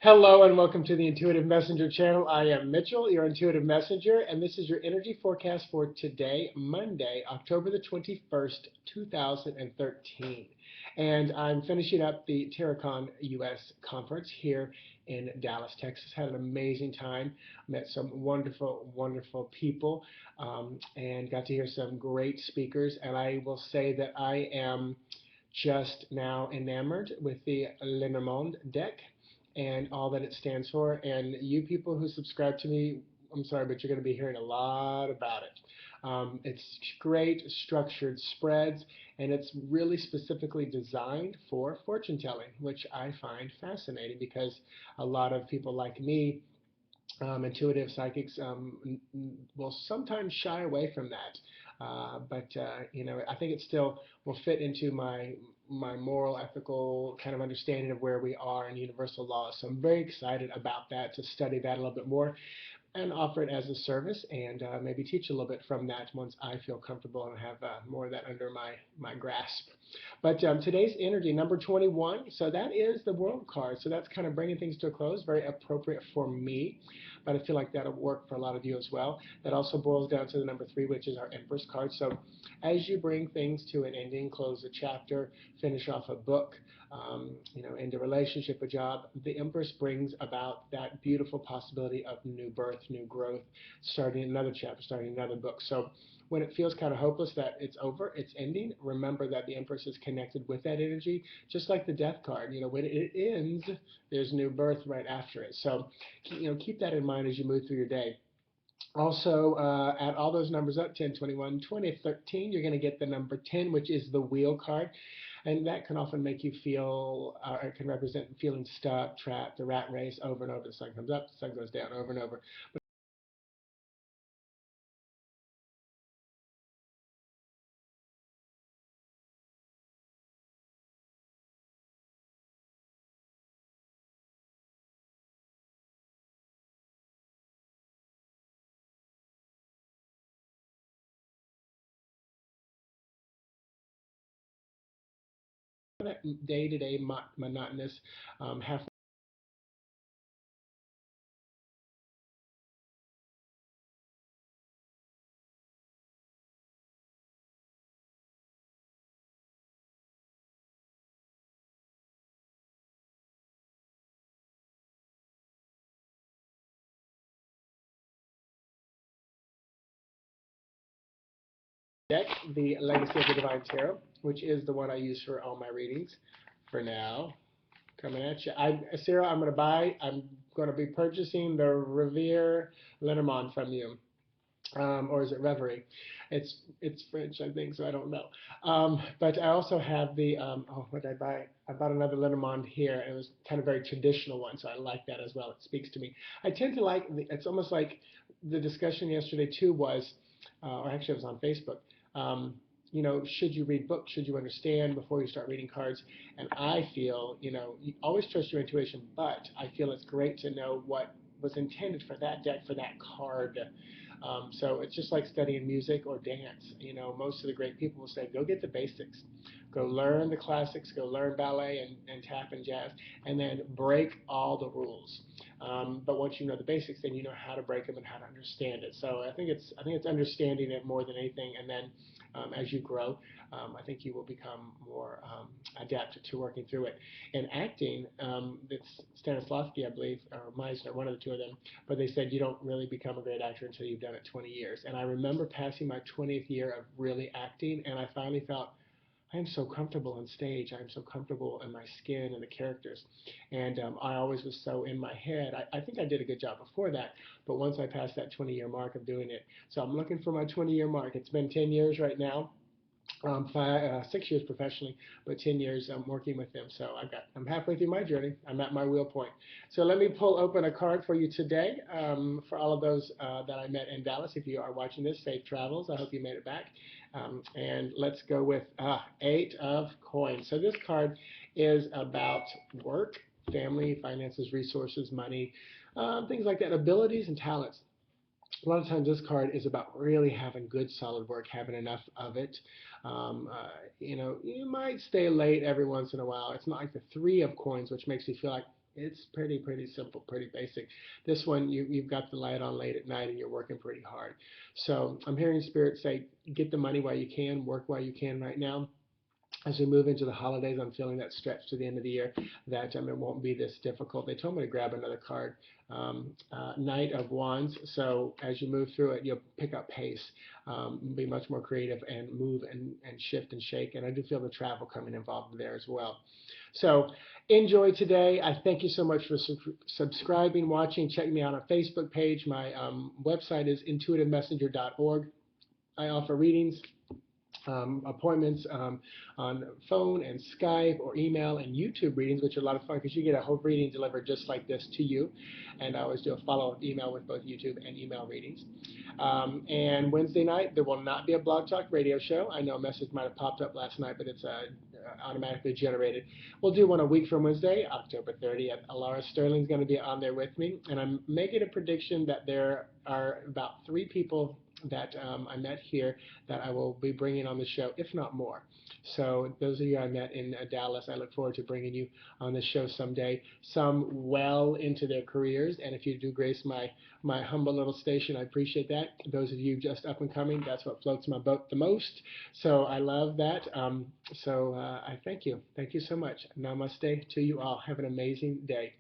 Hello and welcome to the Intuitive Messenger channel. I am Mitchell, your Intuitive Messenger, and this is your energy forecast for today, Monday, October the 21st, 2013. And I'm finishing up the Terracon US conference here in Dallas, Texas. Had an amazing time, met some wonderful, wonderful people, and got to hear some great speakers. And I will say that I am just now enamored with the Lenormand deck and all that it stands for. And you people who subscribe to me, I'm sorry, but you're going to be hearing a lot about it. It's great structured spreads, and it's really specifically designed for fortune telling, which I find fascinating because a lot of people like me, intuitive psychics, will sometimes shy away from that. But I think it still will fit into my moral, ethical kind of understanding of where we are in universal law. So I'm very excited about that, to study that a little bit more and offer it as a service, and maybe teach a little bit from that once I feel comfortable and have more of that under my grasp. But today's energy, number 21, so that is the world card. So that's kind of bringing things to a close, very appropriate for me, but I feel like that'll work for a lot of you as well. That also boils down to the number 3, which is our Empress card. So as you bring things to an ending, close a chapter, finish off a book, end a relationship, a job, the Empress brings about that beautiful possibility of new birth, new growth, starting another chapter, starting another book. So when it feels kind of hopeless that it's over, it's ending, remember that the Empress is connected with that energy, just like the Death card. When it ends, there's new birth right after it. So, keep that in mind as you move through your day. Also, add all those numbers up, 10, 21, 20, 13, you're going to get the number 10, which is the Wheel card. And that can often make you feel, it can represent feeling stuck, trapped, the rat race over and over. The sun comes up, the sun goes down over and over. But day-to-day monotonous, half deck, the Legacy of the Divine Tarot, which is the one I use for all my readings for now. Coming at you. Sarah, I'm going to be purchasing the Revere Lenormand from you. Or is it Reverie? It's French, I think, so I don't know. But I also have the what did I buy? I bought another Lenormand here, and it was kind of very traditional one, so I like that as well. It speaks to me. I tend to like it's almost like the discussion yesterday too was, or actually it was on Facebook. Um, should you read books? Should you understand before you start reading cards? And I feel, you always trust your intuition, but I feel it's great to know what was intended for that deck, for that card. So it's just like studying music or dance. Most of the great people will say, go get the basics. Go learn the classics, go learn ballet and tap and jazz, and then break all the rules. But once you know the basics, then you know how to break them and how to understand it. So I think it's understanding it more than anything, and then as you grow, I think you will become more adapted to working through it. In acting, it's Stanislavski, I believe, or Meisner, one of the two of them, but they said you don't really become a great actor until you've done it 20 years. And I remember passing my 20th year of really acting, and I finally felt I am so comfortable on stage. I am so comfortable in my skin and the characters. And I always was so in my head. I think I did a good job before that, but once I passed that 20-year mark of doing it, so I'm looking for my 20-year mark. It's been 10 years right now. 6 years professionally, but 10 years working with them. So I'm halfway through my journey. I'm at my wheel point. So let me pull open a card for you today, for all of those that I met in Dallas. If you are watching this, safe travels. I hope you made it back. And let's go with 8 of coins. So this card is about work, family, finances, resources, money, things like that, abilities and talents. A lot of times this card is about really having good solid work, having enough of it. You might stay late every once in a while. It's not like the 3 of coins, which makes you feel like It's pretty simple, pretty basic. This one, you've got the light on late at night and you're working pretty hard. So I'm hearing Spirit say, get the money while you can, work while you can right now. As we move into the holidays, I'm feeling that stretch to the end of the year that it won't be this difficult. They told me to grab another card, Knight of Wands. So as you move through it, you'll pick up pace, be much more creative, and move and shift and shake. And I do feel the travel coming involved there as well. So enjoy today. I thank you so much for subscribing, watching, checking me out on Facebook page. My website is intuitivemessenger.org. I offer readings, appointments on phone and Skype or email, and YouTube readings, which are a lot of fun because you get a whole reading delivered just like this to you. And I always do a follow-up email with both YouTube and email readings. And Wednesday night, there will not be a Blog Talk radio show. I know a message might have popped up last night, but it's automatically generated. We'll do one a week from Wednesday, October 30th. Alara Sterling's going to be on there with me, and I'm making a prediction that there are about 3 people that I met here that I will be bringing on the show, if not more. So those of you I met in Dallas, I look forward to bringing you on the show someday, some well into their careers. And if you do grace my humble little station, I appreciate that. Those of you just up and coming, that's what floats my boat the most. So I love that. I thank you. Thank you so much. Namaste to you all. Have an amazing day.